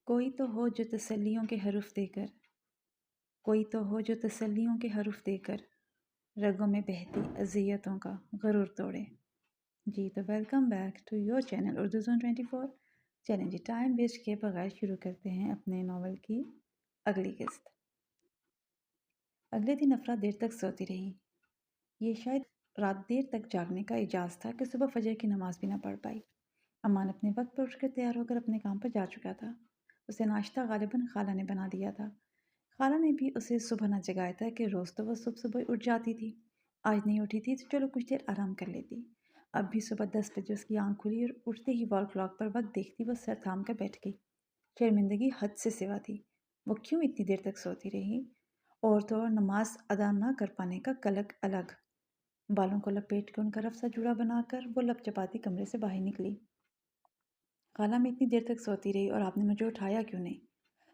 کوئی تو ہو جو تسلیوں کے حرف دے کر کوئی تو ہو جو تسلیوں کے حرف دے کر رگوں میں بہتی اذیتوں کا غرور توڑے۔ جی تو welcome back to your channel Urdu zone 24۔ چلیں جی، ٹائم ویسٹ کیے بغیر شروع کرتے ہیں اپنے ناول کی اگلی قسط۔ اگلے دن افرا دیر تک سوتی رہی۔ یہ شاید رات دیر تک جاگنے کا اعجاز تھا کہ صبح فجر کی نماز بھی نہ پڑھ پائی۔ امان اپنے وقت پر اٹھ کر تیار ہو کر اپنے کام پر جا چکا تھا۔ اسے ناشتہ غالباً خالہ نے بنا دیا تھا۔ خالہ نے بھی اسے صبح نہ جگایا تھا کہ روز تو وہ صبح صبح اٹھ جاتی تھی۔ آج نہیں اٹھی تھی تو چلو کچھ دیر آرام کر لیتی۔ اب بھی صبح 10 بجے اس کی آنکھ کھلی اور اٹھتے ہی وال کلاک پر وقت دیکھتی وہ سر تھام کر بیٹھ گئی۔ شرمندگی حد سے سوا تھی۔ وہ کیوں اتنی دیر تک سوتی رہی؟ اور تو اور نماز ادا نہ کر پانے کا کلک الگ۔ بالوں کو لپیٹ کے ان کا رف سا جوڑا بنا کر وہ لپ چپاتی کمرے سے باہر نکلی۔ خالہ میں اتنی دیر تک سوتی رہی اور آپ نے مجھے اٹھایا کیوں نہیں؟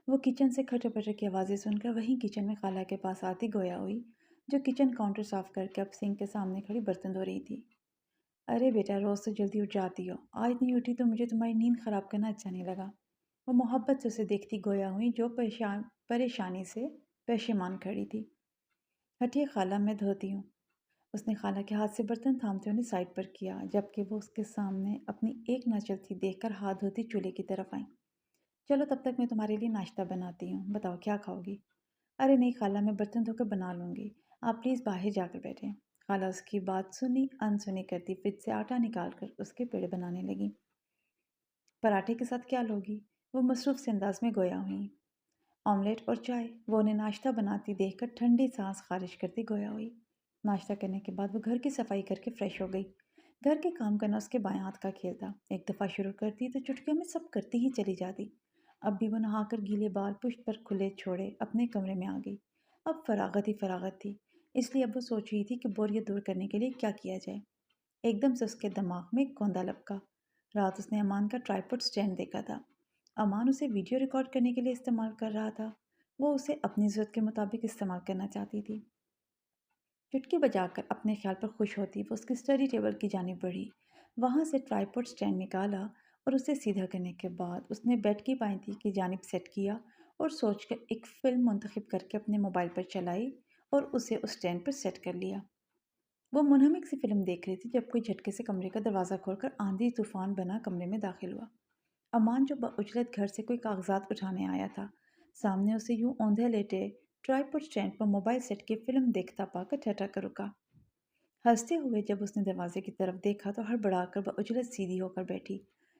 وہ کچن سے کھٹر پٹر کی آوازیں سن کر وہیں کچن میں خالہ کے پاس آتی گویا ہوئی، جو کچن کاؤنٹر صاف کر کے اب سنک کے سامنے کھڑی برتن دھو رہی تھی۔ ارے بیٹا، روز تو جلدی اٹھ جاتی ہو، آج نہیں اٹھی تو مجھے تمہاری نیند خراب کرنا اچھا نہیں لگا۔ وہ محبت سے اسے دیکھتی گویا ہوئی جو پریشانی سے پشیمان کھڑی تھی۔ ہٹیے خالہ، میں دھوتی ہوں۔ اس نے خالہ کے ہاتھ سے برتن تھامتے انہیں سائڈ پر کیا، جبکہ وہ اس کے سامنے اپنی ایک نہ چلتی دیکھ کر ہاتھ دھوتی چولہے کی طرف آئیں۔ چلو تب تک میں تمہارے لیے ناشتہ بناتی ہوں، بتاؤ کیا کھاؤ گی؟ ارے نہیں خالہ، میں برتن دھو کر بنا لوں گی، آپ پلیز باہر جا کر بیٹھیں۔ خالہ اس کی بات سنی انسنی کرتی فریج سے آٹا نکال کر اس کے پیڑے بنانے لگی۔ پراٹھے کے ساتھ کیا لوگی؟ وہ مصروف سے انداز میں گویا ہوئی۔ آملیٹ اور چائے۔ وہ انہیں ناشتہ بناتی دیکھ کر ٹھنڈی سانس خارج کرتی گویا ہوئی۔ ناشتہ کرنے کے بعد وہ گھر کی صفائی کر کے فریش ہو گئی۔ گھر کے کام کرنا اس کے بائیں ہاتھ کا کھیل تھا۔ ایک دفعہ شروع کرتی تو چٹکیوں میں سب کرتی ہی چلی جاتی۔ اب بھی وہ نہا کر گیلے بال پشت پر کھلے چھوڑے اپنے کمرے میں آ گئی۔ اب فراغت ہی فراغت تھی، اس لیے اب وہ سوچ رہی تھی کہ بوریت دور کرنے کے لیے کیا کیا جائے۔ ایک دم سے اس کے دماغ میں ایک گوندا لپکا۔ رات اس نے امان کا ٹرائیپوڈ سٹینڈ دیکھا تھا۔ امان اسے ویڈیو ریکارڈ کرنے کے لیے استعمال کر رہا تھا۔ وہ اسے اپنی ضرورت کے مطابق استعمال کرنا چاہتی تھی۔ چٹکی بجا کر اپنے خیال پر خوش ہوتی وہ اس کی اسٹڈی ٹیبل کی جانب بڑھی۔ وہاں سے ٹرائیپوڈ سٹینڈ نکالا اور اسے سیدھا کرنے کے بعد اس نے بیڈ کی پائنتی کی جانب سیٹ کیا اور سوچ کر ایک فلم منتخب کر کے اپنے موبائل پر چلائی اور اسے اس سٹینڈ پر سیٹ کر لیا۔ وہ منہمک سی فلم دیکھ رہی تھی جب کوئی جھٹکے سے کمرے کا دروازہ کھول کر آندھی طوفان بنا کمرے میں داخل ہوا۔ امان جو باعجلت گھر سے کوئی کاغذات اٹھانے آیا تھا، سامنے اسے یوں اوندھے لیٹے ٹرائیپوڈ سٹینڈ پر موبائل سیٹ کے فلم دیکھتا پا کر ٹھٹھا کر رکا۔ ہنستے ہوئے جب اس نے دروازے کی طرف دیکھا تو ہڑبڑا کر باعجلت سیدھی ہو کر بیٹھی،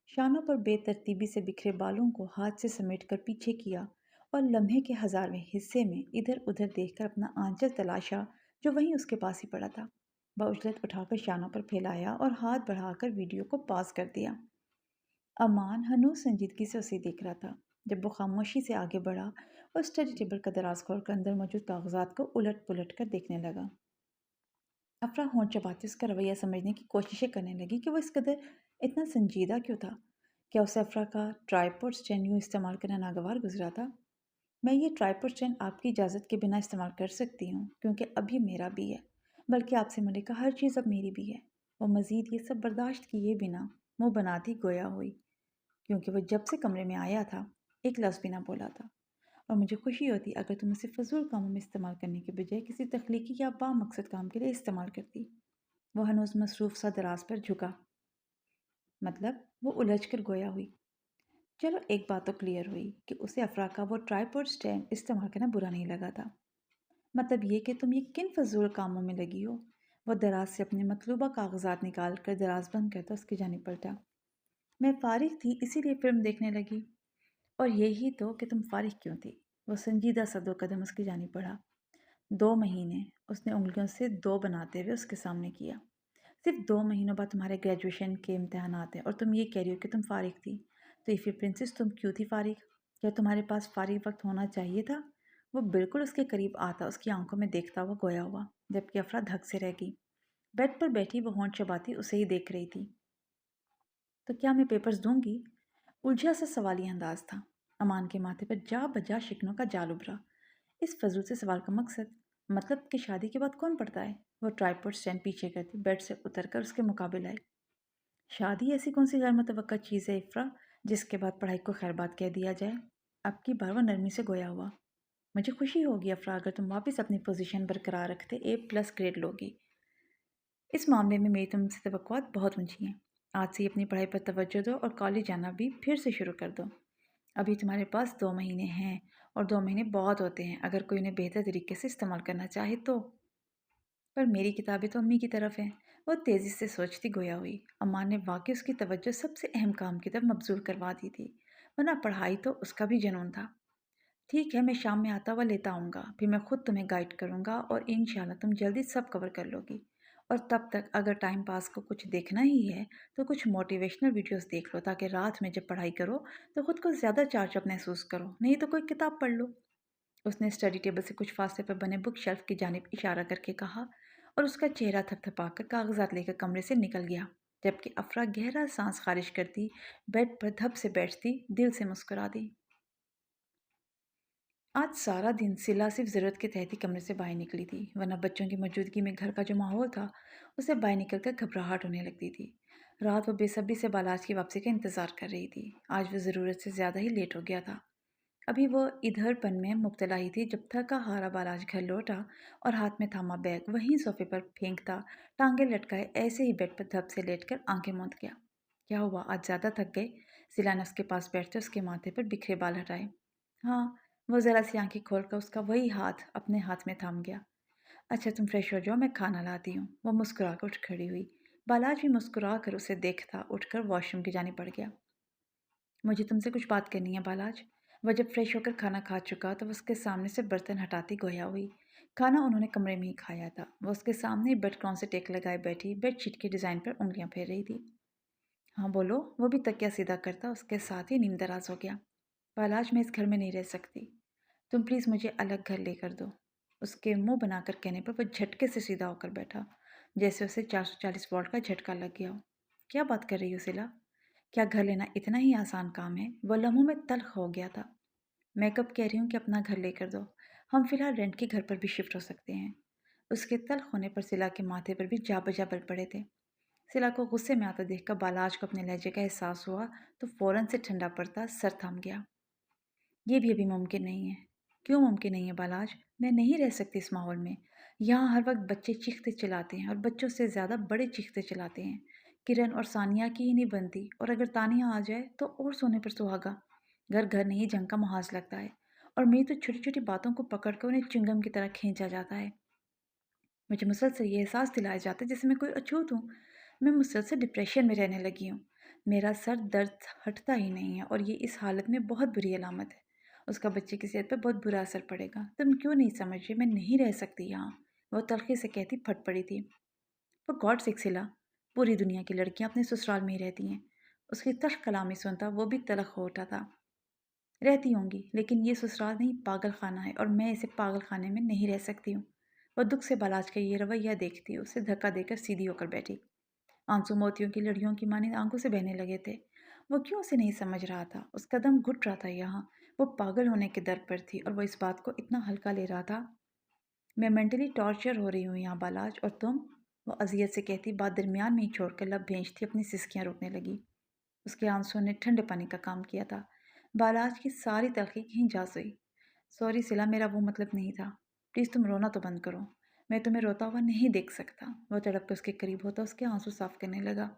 شانوں پر بے ترتیبی سے بکھرے بالوں کو ہاتھ سے سمیٹ کر پیچھے کیا اور لمحے کے ہزارویں حصے میں ادھر ادھر دیکھ کر اپنا آنچل تلاشا جو وہیں اس کے پاس ہی پڑا تھا۔ باعجلت اٹھا کر شانوں پر پھیلایا اور ہاتھ بڑھا کر ویڈیو کو پاز کر دیا۔ امان ہنوز سنجیدگی سے اسے دیکھ رہا تھا۔ جب وہ خاموشی سے آگے بڑھا اور اسٹڈی ٹیبل کا دراز کھول کر اندر موجود کاغذات کو الٹ پلٹ کر دیکھنے لگا، افرا ہونٹ چباتے اس کا رویہ سمجھنے کی کوششیں کرنے لگی کہ وہ اس قدر اتنا سنجیدہ کیوں تھا۔ کیا اسے افرا کا ٹرائیپوڈ سٹینڈ یوں استعمال کرنا ناگوار گزرا تھا؟ میں یہ ٹرائیپوڈ سٹینڈ آپ کی اجازت کے بنا استعمال کر سکتی ہوں کیونکہ ابھی میرا بھی ہے، بلکہ آپ سے ملکہ ہر چیز اب میری بھی ہے۔ وہ مزید یہ سب برداشت کیے بنا منہ بناتی گویا ہوئی، کیونکہ وہ جب سے کمرے میں آیا تھا ایک لفظ بھی نہ بولا تھا، اور مجھے خوشی ہوتی اگر تم اسے فضول کاموں میں استعمال کرنے کے بجائے کسی تخلیقی یا با مقصد کام کے لیے استعمال کرتی۔ وہ ہنوز مصروف سا دراز پر جھکا، مطلب وہ الجھ کر گویا ہوئی۔ چلو ایک بات تو کلیئر ہوئی کہ اسے افرا کا وہ ٹرائیپوڈ سٹینڈ استعمال کرنا برا نہیں لگا تھا۔ مطلب یہ کہ تم یہ کن فضول کاموں میں لگی ہو؟ وہ دراز سے اپنے مطلوبہ کاغذات نکال کر دراز بند کرتا اس کی جانب پلٹا۔ میں فارغ تھی اسی لیے فلم دیکھنے لگی۔ اور یہی تو کہ تم فارغ کیوں تھی؟ وہ سنجیدہ سا دو قدم اس کی جانب بڑھا۔ 2 مہینے، اس نے انگلیوں سے 2 بناتے ہوئے اس کے سامنے کیا۔ صرف 2 مہینوں بعد تمہارے گریجویشن کے امتحانات ہیں اور تم یہ کہہ رہی ہو کہ تم فارغ تھی۔ تو ایفی پرنسس، تم کیوں تھی فارغ؟ کیا تمہارے پاس فارغ وقت ہونا چاہیے تھا؟ وہ بالکل اس کے قریب آتا اس کی آنکھوں میں دیکھتا ہوا گویا ہوا، جبکہ افرا دھک سے رہ گئی۔ بیڈ پر بیٹھی وہ ہونٹ چباتی اسے ہی دیکھ رہی تھی۔ تو کیا میں پیپرز دوں گی؟ الجھا سا سوالی انداز تھا۔ امان کے ماتھے پر جا بجا شکنوں کا جال ابھرا۔ اس فضول سے سوال کا مطلب کہ شادی کے بعد کون پڑھتا ہے؟ وہ ٹرائیپوڈ سٹینڈ پیچھے کرتی بیڈ سے اتر کر اس کے مقابل آئی۔ شادی ایسی کون سی غیر متوقع چیز ہے افرا جس کے بعد پڑھائی کو خیر بات کہہ دیا جائے؟ अब की बार वो नरमी से गोया हुआ। मुझे खुशी होगी अफ़रा अगर तुम वापस अपनी पोजीशन बरकरार रखते A+ ग्रेड लोगी। इस मामले में मेरी तुमसे तवक्कुआत बहुत ऊंची हैं। आज से ही अपनी पढ़ाई पर तवज्जो दो और कॉलेज जाना भी फिर से शुरू कर दो। अभी तुम्हारे पास 2 महीने हैं और 2 महीने बहुत होते हैं अगर कोई उन्हें बेहतर तरीके से इस्तेमाल करना चाहे तो। पर मेरी किताबें तो अम्मी की तरफ हैं। वो तेज़ी से सोचती गोया हुई। अम्मा ने वाकई उसकी तवज्जो सबसे अहम काम की तरफ मबजूल करवा दी थी, वरना पढ़ाई तो उसका भी जुनून था। ठीक है, मैं शाम में आता हुआ लेता आऊँगा, फिर मैं खुद तुम्हें गाइड करूँगा और इंशाल्लाह तुम जल्दी सब कवर कर लोगी। और तब तक अगर टाइम पास को कुछ देखना ही है तो कुछ मोटिवेशनल वीडियोस देख लो, ताकि रात में जब पढ़ाई करो तो खुद को ज़्यादा चार्ज अप महसूस करो, नहीं तो कोई किताब पढ़ लो। उसने स्टडी टेबल से कुछ फासले पर बने बुक शेल्फ की जानिब इशारा करके कहा और उसका चेहरा थपथपाकर कागजात लेकर कमरे से निकल गया, जबकि अफरा गहरा सांस खारिज करती बेड पर धप से बैठती दिल से मुस्कुरा दी। आज सारा दिन सिला सिर्फ ज़रूरत के तहत ही कमरे से बाहर निकली थी, वरना बच्चों की मौजूदगी में घर का जो माहौल था उसे बाहर निकलकर घबराहट होने लगती थी। रात वो बेसब्री से बालाज की वापसी का इंतज़ार कर रही थी। आज वो ज़रूरत से ज़्यादा ही लेट हो गया था। अभी वो इधरपन में मुब्तला ही थी जब थका हारा बालाज घर लौटा और हाथ में थामा बैग वहीं सोफे पर फेंकता, टांगे लटकाए ऐसे ही बेड पर धप से लेटकर आंखें मूंद गया। क्या हुआ, आज ज़्यादा थक गए? सिला ने उसके पास बैठते उसके माथे पर बिखरे बाल हटाए। हाँ। वो ज़रा सी आंखें खोलकर उसका वही हाथ अपने हाथ में थाम गया। अच्छा तुम फ्रेश हो जाओ, मैं खाना लाती हूँ। वो मुस्कुरा कर उठ खड़ी हुई। बालाज भी मुस्कुरा कर उसे देखता उठकर वॉशरूम की जाने पड़ गया। मुझे तुमसे कुछ बात करनी है बालाज। वह जब फ्रेश होकर खाना खा चुका तो वो उसके सामने से बर्तन हटाती गोया हुई। खाना उन्होंने कमरे में ही खाया था। वो उसके सामने बेड क्राउन से टेक लगाए बैठी बेडशीट के डिज़ाइन पर उंगलियां फेर रही थी। हाँ बोलो। वो भी तकिया सीधा करता उसके साथ ही नींद दराज हो गया। बालाज, मैं इस घर में नहीं रह सकती। तुम प्लीज़ मुझे अलग घर लेकर दो। उसके मुंह बनाकर कहने पर वह झटके से सीधा होकर बैठा, जैसे उसे 440 वोल्ट का झटका लग गया हो। क्या बात कर रही हो सिला? क्या घर लेना इतना ही आसान काम है? वह लम्हों में तल्ख हो गया था। मैं कब कह रही हूँ कि अपना घर लेकर दो। हम फिलहाल रेंट के घर पर भी शिफ्ट हो सकते हैं। उसके तल्ख होने पर सिला के माथे पर भी जा बजा बल पड़े थे। सिला को गुस्से में आता देखकर बालाज को अपने लहजे का एहसास हुआ तो फौरन से ठंडा पड़ता सर थम गया। ये भी अभी मुमकिन नहीं है। क्यों मुमकिन नहीं है बालाज? मैं नहीं रह सकती इस माहौल में। यहाँ हर वक्त बच्चे चीखते चिल्लाते हैं और बच्चों से ज़्यादा बड़े चीखते चिल्लाते हैं। किरण और सानिया की ही नहीं बनती, और अगर तानिया आ जाए तो और सोने पर सुहागा। घर घर नहीं, जंग का मुहाज लगता है। और मेरी तो छोटी छोटी बातों को पकड़ कर उन्हें चिंगम की तरह खींचा जाता है। मुझे मुसलसल ये एहसास दिलाया जाता है जैसे मैं कोई अछूत हूँ। मैं मुसलसल डिप्रेशन में रहने लगी हूँ। मेरा सर दर्द हटता ही नहीं है और ये इस हालत में बहुत बुरी अलामत है। उसका बच्चे की सेहत पर बहुत बुरा असर पड़ेगा। तुम क्यों नहीं समझ रही? मैं नहीं रह सकती यहाँ। वह तलखी से कहती फट पड़ी थी। वो गॉड सिक्सिला, पूरी दुनिया की लड़कियां अपने ससुराल में ही रहती हैं। उसकी तल्ख कलामी सुनता वो भी तलख हो उठा था। रहती होंगी, लेकिन ये ससुराल नहीं पागल खाना है और मैं इसे पागल खाने में नहीं रह सकती हूँ। वह दुख से बालाज का ये रवैया देखती उसे धक्का देकर सीधी होकर बैठी। आंसू मोतियों की लड़ियों की माने आंखों से बहने लगे थे। वो क्यों उसे नहीं समझ रहा था? उसका दम घुट रहा था यहाँ। वो पागल होने के दर पर थी और वो इस बात को इतना हल्का ले रहा था। मैं मेंटली टॉर्चर हो रही हूँ यहाँ बालाज, और तुम? वो अजियत से कहती बात दरमियान में ही छोड़कर लब भेजती अपनी सिसकियाँ रोकने लगी। उसके आंसुओं ने ठंडे पानी का काम किया था। बालाज की सारी तलखी कहीं जा सोई। सॉरी सिला, मेरा वो मतलब नहीं था। प्लीज़ तुम रोना तो बंद करो। मैं तुम्हें रोता हुआ नहीं देख सकता। वह तड़प कर उसके करीब होता उसके आंसू साफ करने लगा,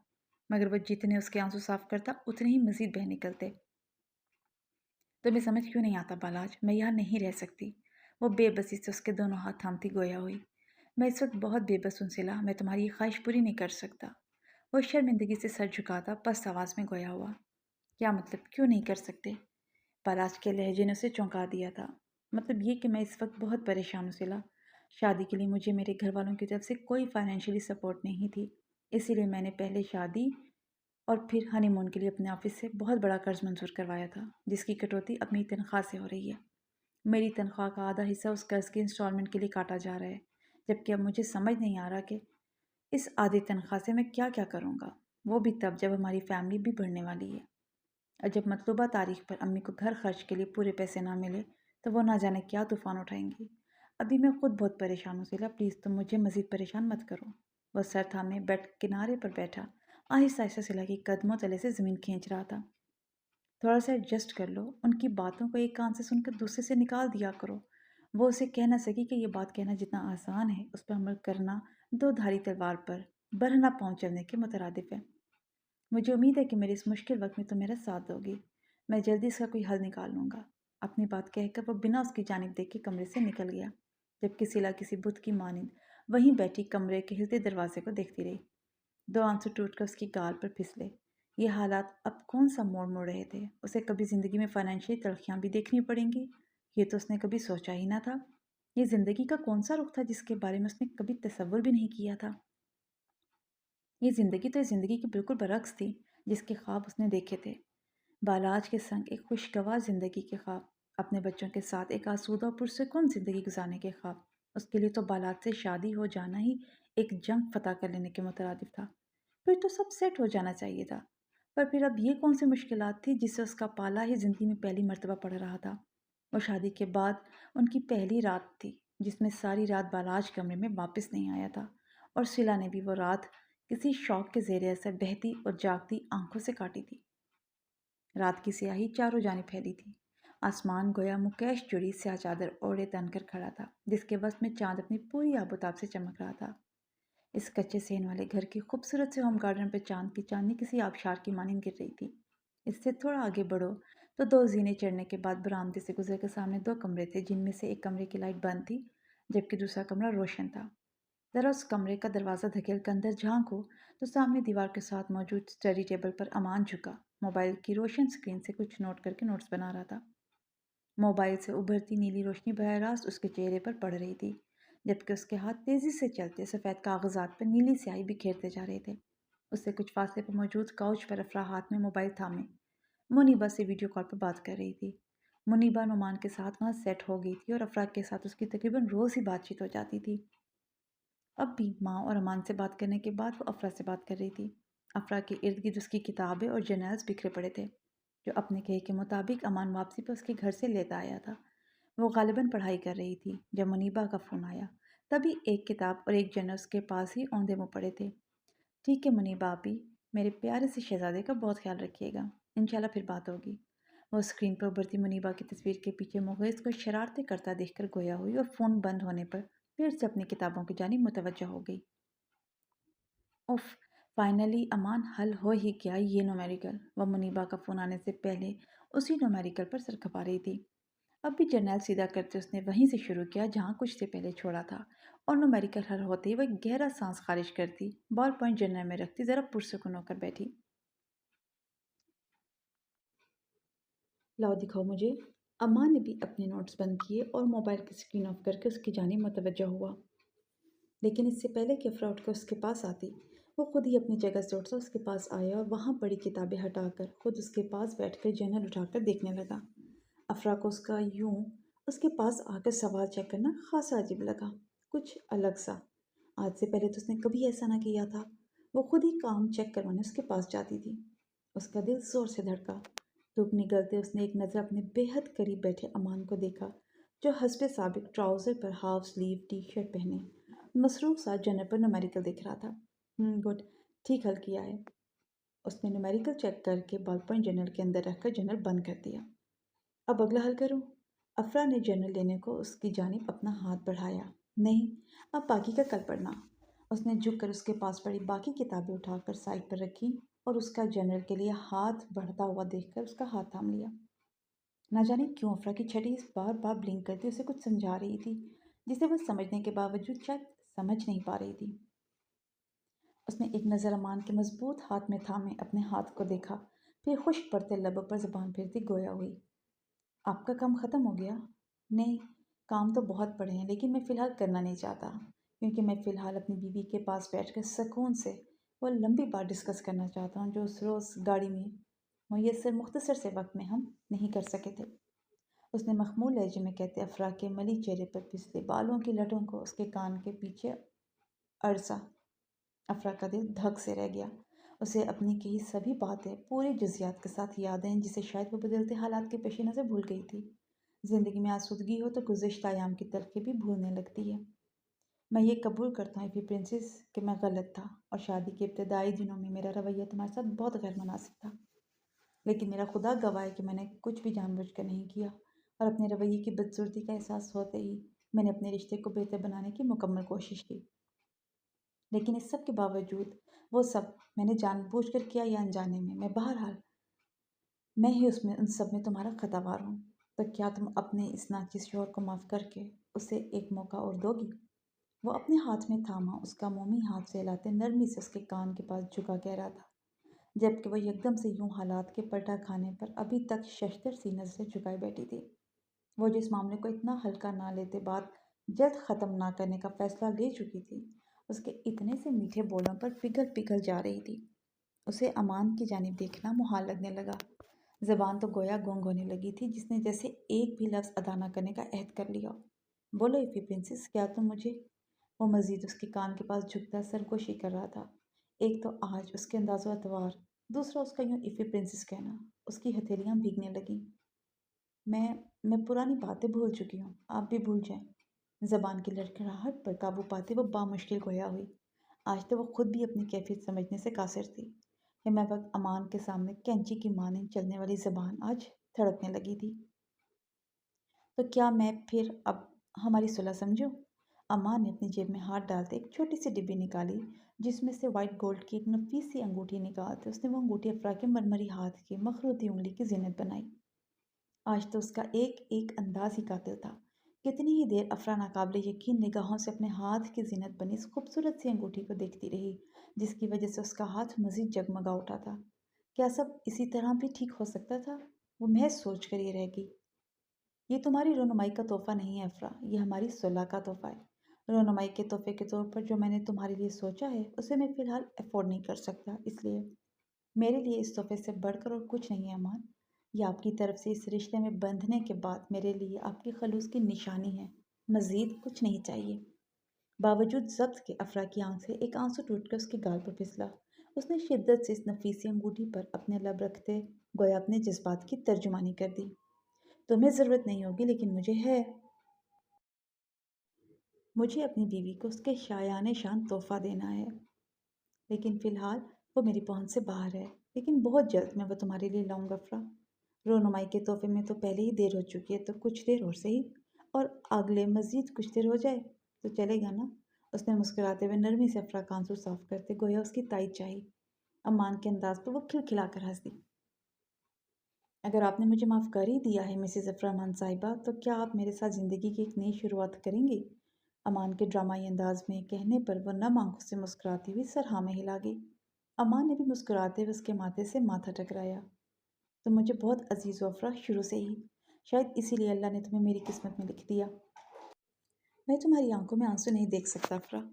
मगर वह जितने उसके आंसू साफ करता उतने ही मजीद बह निकलते। तुम्हें समझ क्यों नहीं आता बालाज? मैं यहाँ नहीं रह सकती। वो बेबसी से उसके दोनों हाथ थामती गोया हुई। मैं इस वक्त बहुत बेबस हूँ सिला, मैं तुम्हारी ये ख्वाहिश पूरी नहीं कर सकता। वो शर्मिंदगी से सर झुकाता पस्त आवाज़ में गोया हुआ। क्या मतलब, क्यों नहीं कर सकते? बालाज के लहजे ने उसे चौंका दिया था। मतलब ये कि मैं इस वक्त बहुत परेशान हूँ सिला। शादी के लिए मुझे मेरे घर वालों की तरफ से कोई फाइनेंशियली सपोर्ट नहीं थी। इसीलिए मैंने पहले शादी और फिर हनीमून के लिए अपने ऑफिस से बहुत बड़ा कर्ज मंजूर करवाया था, जिसकी कटौती अब मेरी तनख्वाह से हो रही है। मेरी तनख्वाह का आधा हिस्सा उस कर्ज की इंस्टॉलमेंट के लिए काटा जा रहा है, जबकि अब मुझे समझ नहीं आ रहा कि इस आधी तनख्वाह से मैं क्या क्या करूँगा। वो भी तब जब हमारी फैमिली भी बढ़ने वाली है। और जब मतलूबा तारीख पर अम्मी को घर खर्च के लिए पूरे पैसे ना मिले तो वो ना जाने क्या तूफ़ान उठाएंगी। अभी मैं खुद बहुत परेशान हूँ सिला, प्लीज़ तुम मुझे मज़ीद परेशान मत करो। वह सर थामे बेड किनारे पर बैठा आहिस्ता आहिस्ता सिला के कदमों तले से ज़मीन खींच रहा था। थोड़ा सा एडजस्ट कर लो, उनकी बातों को एक कान से सुनकर दूसरे से निकाल दिया करो। वो उसे कह ना सकी कि ये बात कहना जितना आसान है उस पर अमल करना दो धारी तलवार पर बरहना पाँव चलने के मुतरादिफ है। मुझे उम्मीद है कि मेरे इस मुश्किल वक्त में तुम मेरा साथ दोगी। मैं जल्दी इसका कोई हल निकाल लूँगा। अपनी बात कहकर वो बिना उसकी जानिब देख के कमरे से निकल गया, जबकि सिला किसी बुत की मानिंद वहीं बैठी कमरे के हिलते दरवाजे को देखती रही। दो आंसू टूटकर उसकी गाल पर फिसले। ये हालात अब कौन सा मोड़ मोड़ रहे थे। उसे कभी ज़िंदगी में फाइनेंशियल तलखियाँ भी देखनी पड़ेंगी, ये तो उसने कभी सोचा ही ना था। ये ज़िंदगी का कौन सा रुख था जिसके बारे में उसने कभी तसव्वुर भी नहीं किया था। ये ज़िंदगी तो इस ज़िंदगी की बिल्कुल बरक्स थी जिसके ख्वाब उसने देखे थे। बालाज के संग एक खुशगवार ज़िंदगी के ख्वाब, अपने बच्चों के साथ एक आसूदा और पुरसुकून ज़िंदगी गुजारने के ख्वाब। उसके लिए तो बालाज से शादी हो जाना ही एक जंग फतह कर लेने के मुतरादिफ था। फिर तो सब सेट हो जाना चाहिए था। पर फिर अब ये कौन सी मुश्किलात थी जिससे उसका पाला ही ज़िंदगी में पहली मर्तबा पड़ रहा था। और शादी के बाद उनकी पहली रात थी जिसमें सारी रात बालाज कमरे में वापस नहीं आया था, और सिला ने भी वो रात किसी शौक के ज़ेरे असर बहती और जागती आंखों से काटी थी। रात की स्याही चारों जानिब फैली थी। आसमान गोया मुकेश जुड़ी स्याह चादर ओढ़े तनकर खड़ा था, जिसके वस्त में चांद अपनी पूरी आबोताब से चमक रहा था। इस कच्चे सेन वाले घर की खूबसूरत से होम गार्डन पर चांद की चांदनी किसी आबशार की मानिंद गिर रही थी। इससे थोड़ा आगे बढ़ो तो दो जीने चढ़ने के बाद बरामदे से गुजर के सामने दो कमरे थे, जिनमें से एक कमरे की लाइट बंद थी जबकि दूसरा कमरा रोशन था। ज़रा उस कमरे का दरवाज़ा धकेल कर अंदर झांको तो सामने दीवार के साथ मौजूद स्टडी टेबल पर अमान झुका मोबाइल की रोशन स्क्रीन से कुछ नोट करके नोट्स बना रहा था। मोबाइल से उभरती नीली रोशनी बरह रास्त उसके चेहरे पर पड़ रही थी, जबकि उसके हाथ तेज़ी से चलते सफ़ेद कागजात पर नीली स्याही बिखेरते जा रहे थे। उससे कुछ फासले पर मौजूद काउच पर अफरा हाथ में मोबाइल थामे मुनीबा से वीडियो कॉल पर बात कर रही थी। मुनीबा नुमान के साथ वहाँ सेट हो गई थी और अफरा के साथ उसकी तकरीबन रोज़ ही बातचीत हो जाती थी। अब भी माँ और अमान से बात करने के बाद वो अफरा से बात कर रही थी। अफरा के इर्द गिर्द उसकी किताबें और जर्नल्स बिखरे पड़े थे, जो अपने कहे के मुताबिक अमान वापसी पर उसके घर से लेता आया था। वो गालिबन पढ़ाई कर रही थी जब मुनीबा का फ़ोन आया। तभी एक किताब और एक जर्नल उसके पास ही औंधे मुँह पड़े थे। ठीक है मुनीबा आपी, मेरे प्यारे से शहजादे का बहुत ख्याल रखिएगा। इंशाल्लाह फिर बात होगी। वो स्क्रीन पर उभरती मुनीबा की तस्वीर के पीछे मुगैस को शरारतें करता देखकर गोया हुई और फ़ोन बंद होने पर फिर से अपनी किताबों की जानिब मुतवज्जह हो गई। उफ, फाइनली अमान हल हो ही गया ये न्यूमेरिकल। वह मुनीबा का फ़ोन आने से पहले उसी न्यूमेरिकल पर सर खपा रही थी। अब भी जर्नल सीधा करते उसने वहीं से शुरू किया जहाँ कुछ से पहले छोड़ा था, और न्यूमेरिकल हल होते ही वह एक गहरा सांस खारिज करती बॉल पॉइंट जर्नल में रखती ज़रा पुरसुकून होकर बैठी। लाओ दिखाओ मुझे। अम्मा ने भी अपने नोट्स बंद किए और मोबाइल की स्क्रीन ऑफ करके उसकी जानिब मुतवज्जह हुआ। लेकिन इससे पहले कि अफ़रा उठकर उसके पास आती, वो खुद ही अपनी जगह से उठकर उसके पास आया और वहाँ पड़ी किताबें हटाकर खुद उसके पास बैठकर जर्नल उठाकर देखने लगा। अफ़रा को उसका यूं उसके पास आकर सवाल चेक करना खासा अजीब लगा, कुछ अलग सा। आज से पहले तो उसने कभी ऐसा ना किया था। वो खुद ही काम चेक करवाने उसके पास जाती थी। उसका दिल जोर से धड़का। धूप निकलते उसने एक नज़र अपने बेहद करीब बैठे अमान को देखा, जो हस्बे साबिक ट्राउज़र पर हाफ स्लीव टी शर्ट पहने मसरूफ़ सा जन्नत पर न्यूमेरिकल दिख रहा था। गुड, ठीक हल किया है। उसने न्यूमेरिकल चेक करके बॉल पॉइंट जर्नल के अंदर रखकर जर्नल बंद कर दिया। अब अगला हल करूँ? अफ़रा ने जर्नल लेने को उसकी जानिब अपना हाथ बढ़ाया। नहीं, अब बाकी का कल पढ़ना। उसने झुक कर उसके पास पड़ी बाकी किताबें उठाकर साइड पर रखी और उसका जर्नल के लिए हाथ बढ़ता हुआ देखकर उसका हाथ थाम लिया। ना जाने क्यों अफ़रा की छड़ी इस बार बार ब्लिंक करती उसे कुछ समझा रही थी, जिसे वह समझने के बावजूद शायद समझ नहीं पा रही थी। उसने एक नज़र अमान के मजबूत हाथ में थामे अपने हाथ को देखा, फिर खुश्क पड़ते लबों पर ज़बान फेरती गोया हुई। आपका काम ख़त्म हो गया? नहीं, काम तो बहुत पड़े हैं लेकिन मैं फ़िलहाल करना नहीं चाहता, क्योंकि मैं फ़िलहाल अपनी बीवी के पास बैठकर सुकून से वो लंबी बात डिस्कस करना चाहता हूँ जो उस रोज़ गाड़ी में मुयस्सर मुख्तसर से वक्त में हम नहीं कर सके थे। उसने मखमूल लहजे में कहते अफरा के मली चेहरे पर पिछले बालों की लटों को उसके कान के पीछे अरसा। अफरा का दिल धक से रह गया। उसे अपनी कही सभी बातें पूरे जुजियात के साथ याद हैं, जिसे शायद वो बदलते हालात के पेश नज़र भूल गई थी। ज़िंदगी में आसूदगी हो तो गुज़िश्ता अयाम की तलख़ी भी भूलने लगती है। मैं ये कबूल करता हूँ फिर प्रिंसेस कि मैं गलत था और शादी के इब्तदाई दिनों में मेरा रवैया तुम्हारे साथ बहुत गैर मुनासिब था। लेकिन मेरा खुदा गवाह है कि मैंने कुछ भी जानबूझ कर नहीं किया, और अपने रवैये की बदसूरती का एहसास होते ही मैंने अपने रिश्ते को बेहतर बनाने की मुकम्मल कोशिश की। लेकिन इस सब के बावजूद, वो सब मैंने जानबूझकर किया या अनजाने में, बहरहाल मैं ही उसमें उन सब में तुम्हारा खतावार हूँ। तो क्या तुम अपने इस नाचिस शौहर को माफ़ करके उसे एक मौका और दोगी? वो अपने हाथ में थामा उसका मोमी हाथ सहलाते नरमी से उसके कान के पास झुका कह रहा था, जबकि वो एकदम से यूं हालात के पलटा खाने पर अभी तक शश्तर सी नजरें झुकाए बैठी थी। वो जिस मामले को इतना हल्का ना लेते बात जल्द ख़त्म ना करने का फैसला ले चुकी थी, उसके इतने से मीठे बोलों पर पिघल पिघल जा रही थी। उसे अमान की जानिब देखना मुहाल लगने लगा। ज़बान तो गोया गूंग होने लगी थी, जिसने जैसे एक भी लफ्ज़ अदा न करने का अहद कर लिया हो। बोलो इफ़ी प्रिंसेस, क्या तुम मुझे? वो मज़ीद उसके कान के पास झुकता सरगोशी कर रहा था। एक तो आज उसके अंदाज़ो अतवार, दूसरा उसका यूं इफ़ी प्रिंसेस कहना। उसकी हथेलियां भीगने लगीं। मैं पुरानी बातें भूल चुकी हूँ, आप भी भूल जाएं। ज़बान की लड़खड़ाहट पर काबू पाते वो बामुश्किल गोया हुई। आज तो वो खुद भी अपनी कैफियत समझने से कासिर थी। मैं वक्त अमान के सामने कैंची की माने चलने वाली ज़बान आज धड़कने लगी थी। तो क्या मैं फिर अब हमारी सुलह समझूं? अम्मा ने अपनी जेब में हाथ डालते एक छोटी सी डिब्बी निकाली, जिसमें से वाइट गोल्ड की एक नफीस सी अंगूठी निकालते उसने वो अंगूठी अफरा के मरमरी हाथ की मखरूती उंगली की जीनत बनाई। आज तो उसका एक एक अंदाज ही कातिल था। कितनी ही देर अफरा नाकाबिले यकीन निगाहों से अपने हाथ की जीनत बनी इस खूबसूरत सी अंगूठी को देखती रही, जिसकी वजह से उसका हाथ मजीद जगमगा उठा था। क्या सब इसी तरह भी ठीक हो सकता था? वो महज सोच कर ही रह गई। ये तुम्हारी रोनुमाई का तोहफा नहीं है अफरा, ये हमारी सुलह का तोहफा है। रोनुमाई के तोहफे के तौर पर जो मैंने तुम्हारे लिए सोचा है उसे मैं फ़िलहाल अफोर्ड नहीं कर सकता, इसलिए मेरे लिए इस तोहफे से बढ़कर और कुछ नहीं है अमान। ये आपकी तरफ से इस रिश्ते में बंधने के बाद मेरे लिए आपके खलूस की निशानी है। मज़ीद कुछ नहीं चाहिए। बावजूद ज़ब्त के अफरा की आंख से एक आंसू टूटकर उसके गाल पर फिसला। उसने शिद्दत से इस नफीसी अंगूठी पर अपने लब रखते गोया अपने जज्बात की तर्जुमानी कर दी। तुम्हें ज़रूरत नहीं होगी, लेकिन मुझे है। मुझे अपनी बीवी को उसके शायाने शान तोहफा देना है, लेकिन फ़िलहाल वो मेरी पहुंच से बाहर है। लेकिन बहुत जल्द मैं वो तुम्हारे लिए लाऊंगा अफरा। रोनुमाई के तोहफे में तो पहले ही देर हो चुकी है, तो कुछ देर और सही, और अगले मज़ीद कुछ देर हो जाए तो चलेगा ना? उसने मुस्कुराते हुए नरमी से अफरा का आंसू साफ करते गोया उसकी ताईद चाही। अम्मान के अंदाज पर वो खिलखिलाकर हंस दी। अगर आपने मुझे माफ़ कर ही दिया है मिसेज़ अफ़रा साहिबा, तो क्या आप मेरे साथ ज़िंदगी की एक नई शुरुआत करेंगी? अमान के ड्रामाई अंदाज में कहने पर वह नम आंखों से मुस्कुराती हुई सर हाँ में हिला गई। अमान ने भी मुस्कुराते हुए उसके माथे से माथा टकराया। तुम मुझे बहुत अजीज़ हो अफ़रा, शुरू से ही। शायद इसीलिए अल्लाह ने तुम्हें मेरी किस्मत में लिख दिया। मैं तुम्हारी आंखों में आंसू नहीं देख सकता अफ़रा।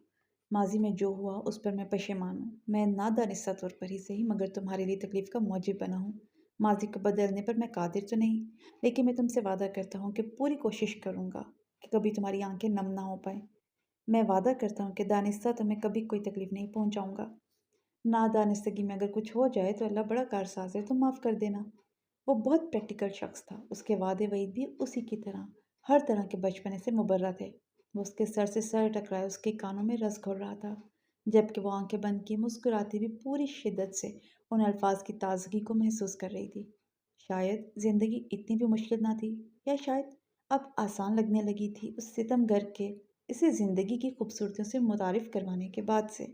माजी में जो हुआ उस पर मैं पशेमान हूँ। मैं नादानिस्ता तौर पर ही सही, मगर तुम्हारे लिए तकलीफ़ का मौजिब बना हूँ। माजी को बदलने पर मैं कादिर तो नहीं, लेकिन मैं तुमसे वादा करता हूँ कि पूरी कोशिश करूँगा कि कभी तुम्हारी आंखें नम ना हो पाए। मैं वादा करता हूँ कि दानिस्ता तुम्हें कभी कोई तकलीफ़ नहीं पहुँचाऊँगा। नादानिस्तगी में अगर कुछ हो जाए तो अल्लाह बड़ा कारसाज है, तुम माफ़ कर देना। वो बहुत प्रैक्टिकल शख्स था। उसके वादे वईद भी उसी की तरह हर तरह के बचपने से मुबर्रा थे। वो उसके सर से सर टकराए उसके कानों में रस घोल रहा था, जबकि वो आंखें बंद किए मुस्कुराती हुई पूरी शिद्दत से उन अल्फाज की ताजगी को महसूस कर रही थी। शायद ज़िंदगी इतनी भी मुश्किल ना थी, या शायद अब आसान लगने लगी थी उस सितमगर के इसे ज़िंदगी की खूबसूरतियों से मुतारिफ करवाने के बाद से।